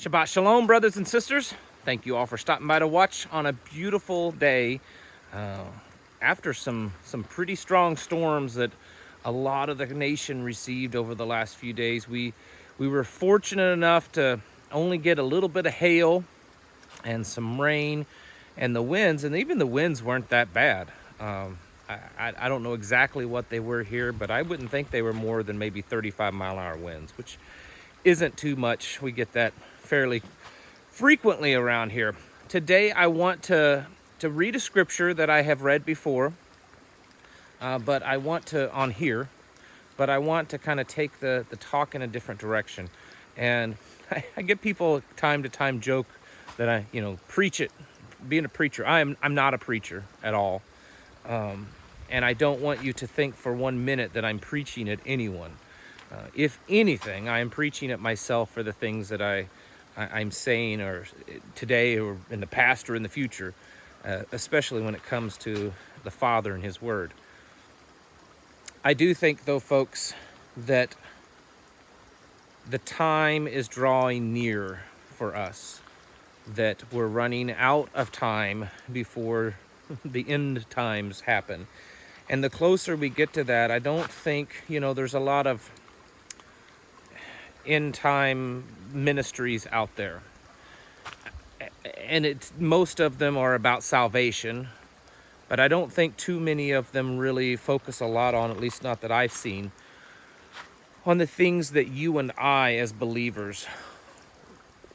Shabbat Shalom, brothers and sisters. Thank you all for stopping by to watch on a beautiful day after some pretty strong storms that a lot of the nation received over the last few days. We were fortunate enough to only get a little bit of hail and some rain, and the winds, and even the winds weren't that bad. I don't know exactly what they were here, but I wouldn't think they were more than maybe 35-mile-an-hour winds, which isn't too much. We get that fairly frequently around here. Today I want to read a scripture that I have read before, but I want to kind of take the talk in a different direction. And I get people time to time joke that I preach it, being a preacher. I'm not a preacher at all, and I don't want you to think for 1 minute that I'm preaching at anyone. If anything, I am preaching at myself for the things that I'm saying, or today, or in the past, or in the future, especially when it comes to the Father and His Word. I do think, though, folks, that the time is drawing near for us, that we're running out of time before the end times happen. And the closer we get to that, I don't think, there's a lot of end time ministries out there. And most of them are about salvation, but I don't think too many of them really focus a lot on, at least not that I've seen, on the things that you and I as believers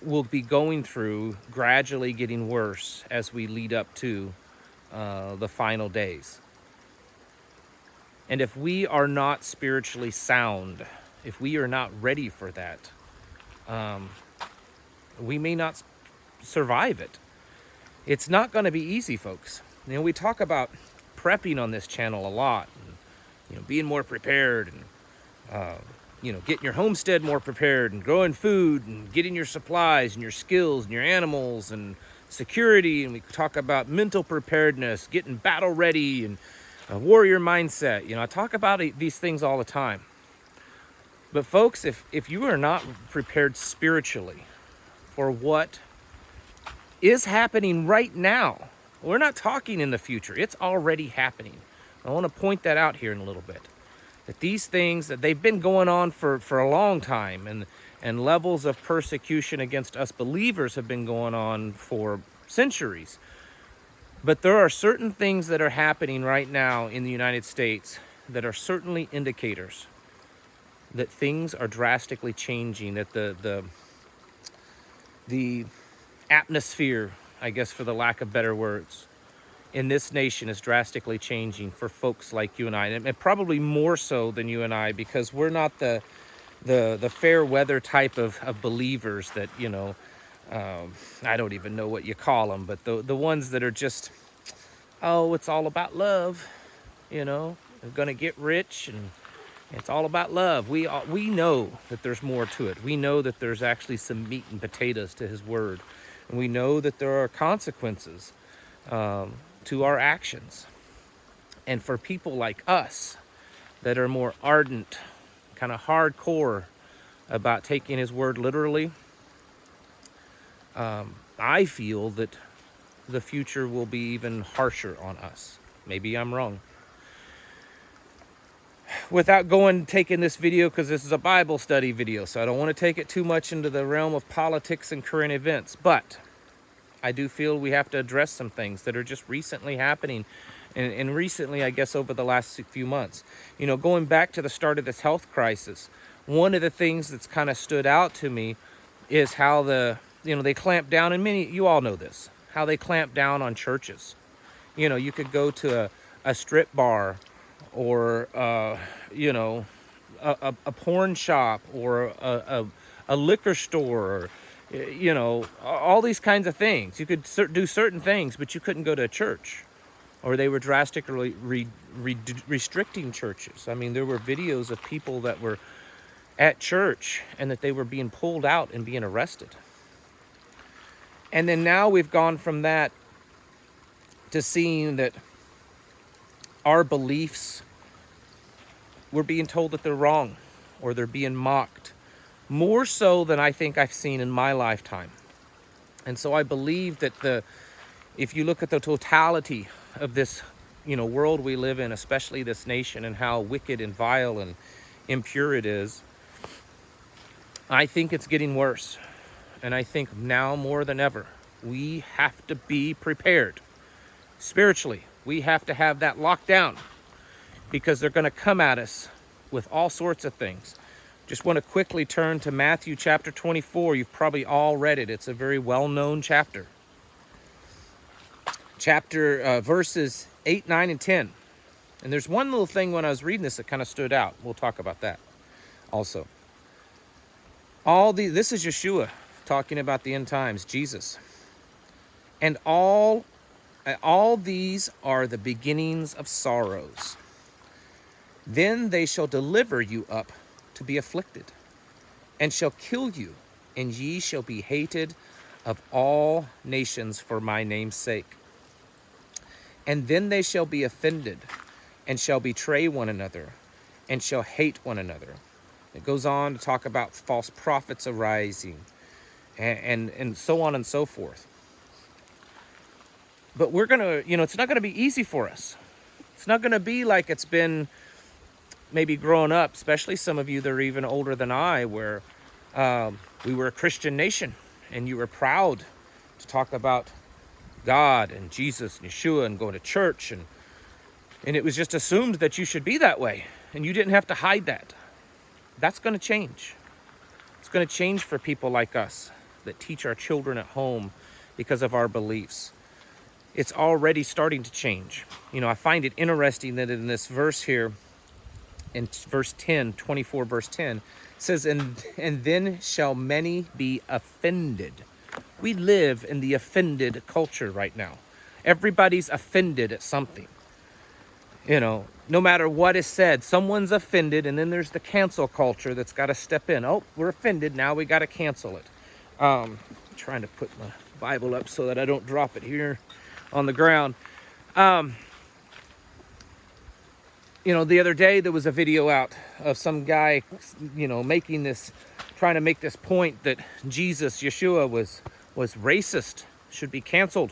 will be going through, gradually getting worse as we lead up to the final days. And if we are not spiritually sound, if we are not ready for that, we may not survive it. It's not going to be easy, folks. We talk about prepping on this channel a lot, and, being more prepared, and getting your homestead more prepared, and growing food, and getting your supplies, and your skills, and your animals, and security. And we talk about mental preparedness, getting battle ready, and a warrior mindset. I talk about these things all the time. But folks, if you are not prepared spiritually for what is happening right now, we're not talking in the future, it's already happening. I want to point that out here in a little bit. That these things, that they've been going on for a long time, and levels of persecution against us believers have been going on for centuries. But there are certain things that are happening right now in the United States that are certainly indicators that things are drastically changing, that the atmosphere, I guess for the lack of better words, in this nation is drastically changing for folks like you and I, and probably more so than you and I, because we're not the fair weather type of believers that, I don't even know what you call them, but the ones that are just, it's all about love, they're gonna get rich, and it's all about love. We know that there's more to it. We know that there's actually some meat and potatoes to His Word. And we know that there are consequences to our actions. And for people like us that are more ardent, kind of hardcore about taking His Word literally, I feel that the future will be even harsher on us. Maybe I'm wrong. Without taking this video, because this is a Bible study video, so I don't want to take it too much into the realm of politics and current events, but I do feel we have to address some things that are just recently happening, and recently, I guess, over the last few months. Going back to the start of this health crisis, one of the things that's kind of stood out to me is how they clamp down, and you all know this, how they clamp down on churches. You could go to a strip bar, or a porn shop, or a liquor store, or all these kinds of things. You could do certain things, but you couldn't go to a church, or they were drastically restricting churches. I mean, there were videos of people that were at church and that they were being pulled out and being arrested. And then now we've gone from that to seeing that our beliefs, we're being told that they're wrong, or they're being mocked more so than I think I've seen in my lifetime. And so I believe that if you look at the totality of this, world we live in, especially this nation, and how wicked and vile and impure it is, I think it's getting worse. And I think now more than ever, we have to be prepared. Spiritually, we have to have that locked down, because they're going to come at us with all sorts of things. Just want to quickly turn to Matthew chapter 24. You've probably all read it. It's a very well-known chapter. Verses 8, 9, and 10. And there's one little thing when I was reading this that kind of stood out. We'll talk about that also. This is Yeshua talking about the end times, Jesus. And all these are the beginnings of sorrows. Then they shall deliver you up to be afflicted, and shall kill you, and ye shall be hated of all nations for my name's sake. And then they shall be offended, and shall betray one another, and shall hate one another. It goes on to talk about false prophets arising, and so on and so forth. But we're going to, it's not going to be easy for us. It's not going to be like it's been maybe growing up, especially some of you that are even older than I, where we were a Christian nation, and you were proud to talk about God and Jesus and Yeshua and going to church, and it was just assumed that you should be that way, and you didn't have to hide that. That's going to change. It's going to change for people like us that teach our children at home because of our beliefs. It's already starting to change. I find it interesting that in this verse here, in verse 10, 24 verse 10, it says, and then shall many be offended. We live in the offended culture right now. Everybody's offended at something. No matter what is said, someone's offended, and then there's the cancel culture that's got to step in. Oh, we're offended, now we got to cancel it. I'm trying to put my Bible up so that I don't drop it here on the ground. The other day there was a video out of some guy, trying to make this point that Jesus, Yeshua, was racist, should be canceled.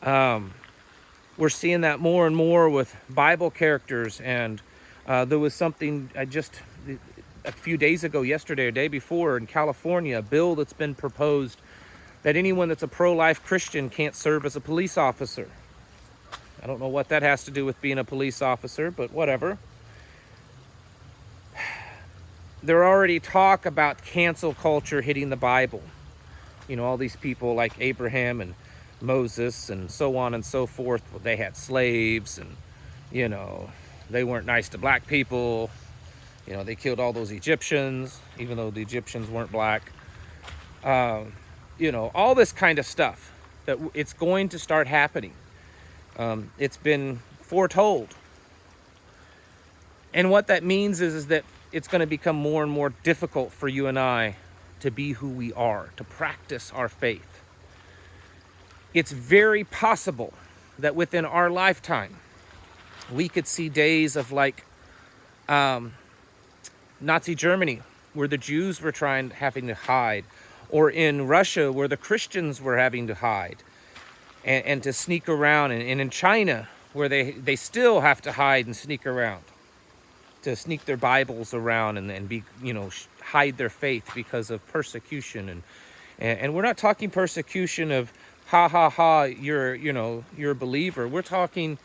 We're seeing that more and more with Bible characters, and there was something a few days ago, yesterday or day before, in California, a bill that's been proposed that anyone that's a pro-life Christian can't serve as a police officer. I don't know what that has to do with being a police officer, but whatever. There already talk about cancel culture hitting the Bible. All these people like Abraham and Moses and so on and so forth. Well, they had slaves, and, they weren't nice to black people. They killed all those Egyptians, even though the Egyptians weren't black. All this kind of stuff, that it's going to start happening. It's been foretold. And what that means is that it's going to become more and more difficult for you and I to be who we are, to practice our faith. It's very possible that within our lifetime, we could see days of like Nazi Germany, where the Jews were having to hide, or in Russia, where the Christians were having to hide and to sneak around, and in China, where they still have to hide and sneak around, to sneak their Bibles around and be, hide their faith because of persecution. And we're not talking persecution of you're a believer. We're talking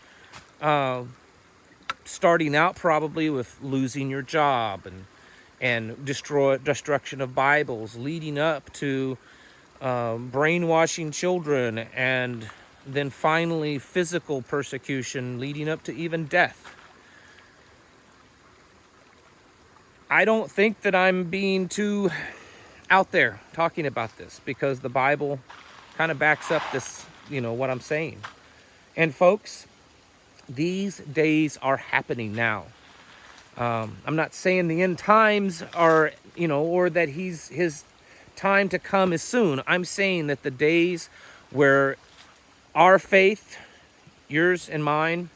starting out probably with losing your job and destruction of Bibles, leading up to brainwashing children, and then finally physical persecution, leading up to even death. I don't think that I'm being too out there talking about this, because the Bible kind of backs up this, what I'm saying. And folks, these days are happening now. I'm not saying the end times are, or that his time to come is soon. I'm saying that the days where our faith, yours and mine,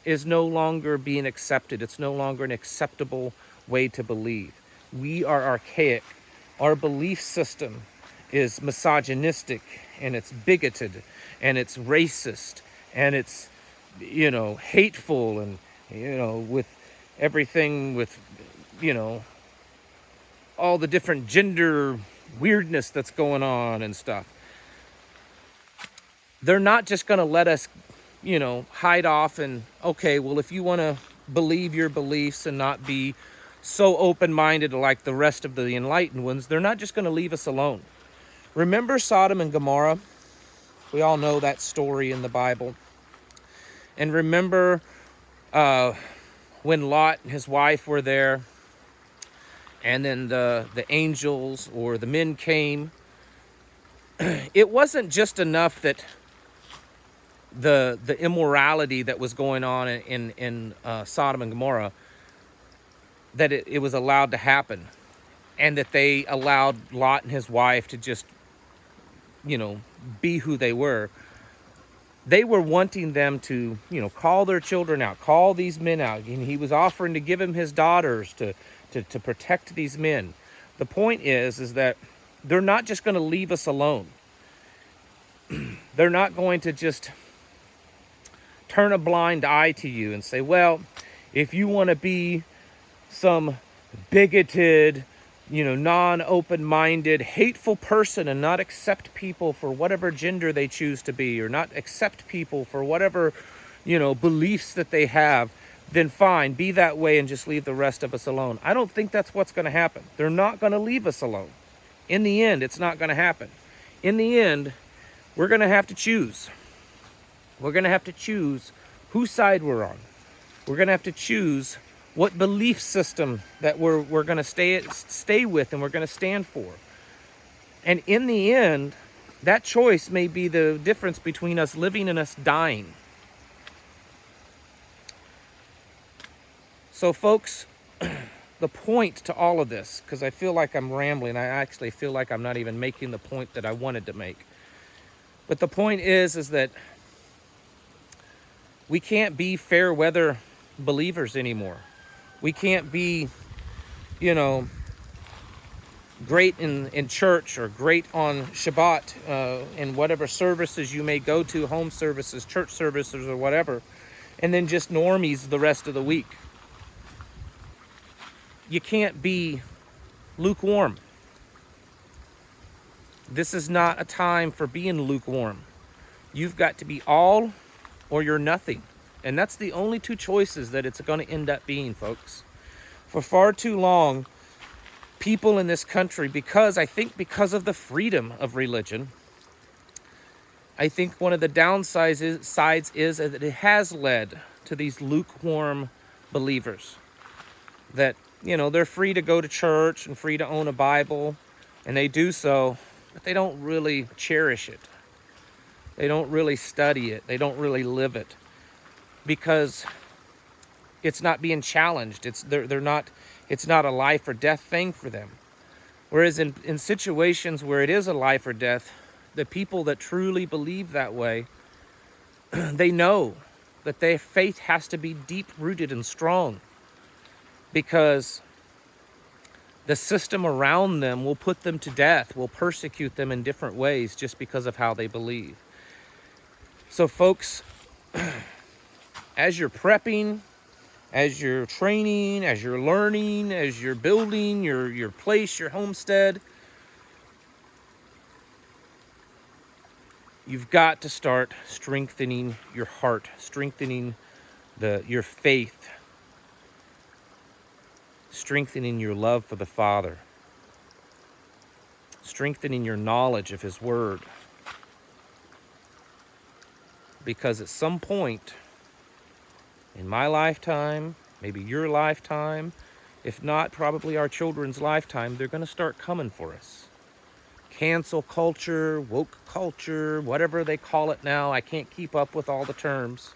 is no longer being accepted. It's no longer an acceptable way to believe. We are archaic. Our belief system is misogynistic, and it's bigoted, and it's racist, and it's, hateful, and, with everything with, all the different gender weirdness that's going on and stuff. They're not just going to let us, hide off and, okay, well, if you want to believe your beliefs and not be so open-minded like the rest of the enlightened ones, they're not just going to leave us alone. Remember Sodom and Gomorrah? We all know that story in the Bible. And remember when Lot and his wife were there, and then the angels or the men came. It wasn't just enough that the immorality that was going on in Sodom and Gomorrah, that it was allowed to happen, and that they allowed Lot and his wife to just, be who they were. They were wanting them to, call their children out, call these men out. And he was offering to give him his daughters to protect these men. The point is that they're not just going to leave us alone. They're not going to just turn a blind eye to you and say, well, if you want to be some bigoted, non-open-minded, hateful person and not accept people for whatever gender they choose to be, or not accept people for whatever, beliefs that they have, then fine, be that way and just leave the rest of us alone. I don't think that's what's going to happen. They're not going to leave us alone. In the end, it's not going to happen. In the end, we're going to have to choose. We're going to have to choose whose side we're on. We're going to have to choose what belief system that we're going to stay with and we're going to stand for. And in the end, that choice may be the difference between us living and us dying. So folks, the point to all of this, because I feel like I'm rambling, I actually feel like I'm not even making the point that I wanted to make. But the point is that we can't be fair weather believers anymore. We can't be, great in church or great on Shabbat in whatever services you may go to, home services, church services, or whatever, and then just normies the rest of the week. You can't be lukewarm. This is not a time for being lukewarm. You've got to be all or you're nothing. And that's the only two choices that it's going to end up being, folks. For far too long, people in this country, because of the freedom of religion, I think one of the downsides is that it has led to these lukewarm believers. That, they're free to go to church and free to own a Bible, and they do so, but they don't really cherish it. They don't really study it. They don't really live it. Because it's not being challenged. It's not a life or death thing for them. Whereas in situations where it is a life or death, the people that truly believe that way, they know that their faith has to be deep-rooted and strong, because the system around them will put them to death, will persecute them in different ways just because of how they believe. So folks, as you're prepping, as you're training, as you're learning, as you're building your place, your homestead, you've got to start strengthening your heart, strengthening your faith, strengthening your love for the Father, strengthening your knowledge of His Word. Because at some point in my lifetime, maybe your lifetime, if not probably our children's lifetime, they're going to start coming for us. Cancel culture, woke culture, whatever they call it now. I can't keep up with all the terms.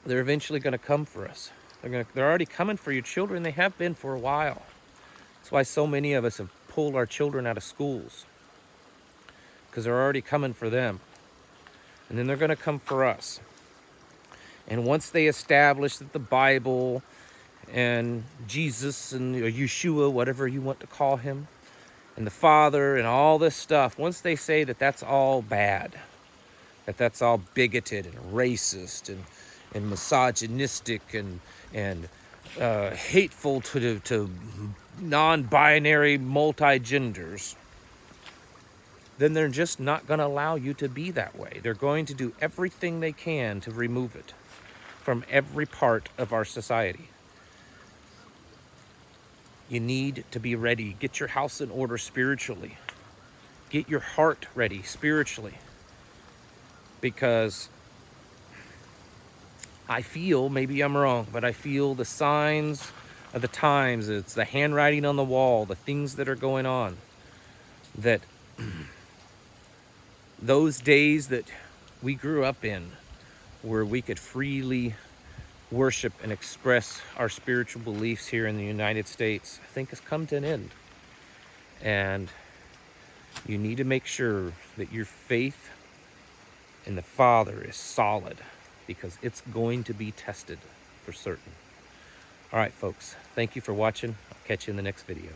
They're eventually going to come for us. They're already coming for your children. They have been for a while. That's why so many of us have pulled our children out of schools, because they're already coming for them. And then they're going to come for us. And once they establish that the Bible and Jesus and or Yeshua, whatever you want to call him, and the Father and all this stuff, once they say that that's all bad, that that's all bigoted and racist and misogynistic and hateful to non-binary multi-genders, then they're just not going to allow you to be that way. They're going to do everything they can to remove it from every part of our society. You need to be ready. Get your house in order spiritually. Get your heart ready spiritually. Because I feel, maybe I'm wrong, but I feel the signs of the times. It's the handwriting on the wall, the things that are going on. That those days that we grew up in, where we could freely worship and express our spiritual beliefs here in the United States, I think has come to an end. And you need to make sure that your faith in the Father is solid, because it's going to be tested for certain. All right, folks, thank you for watching. I'll catch you in the next video.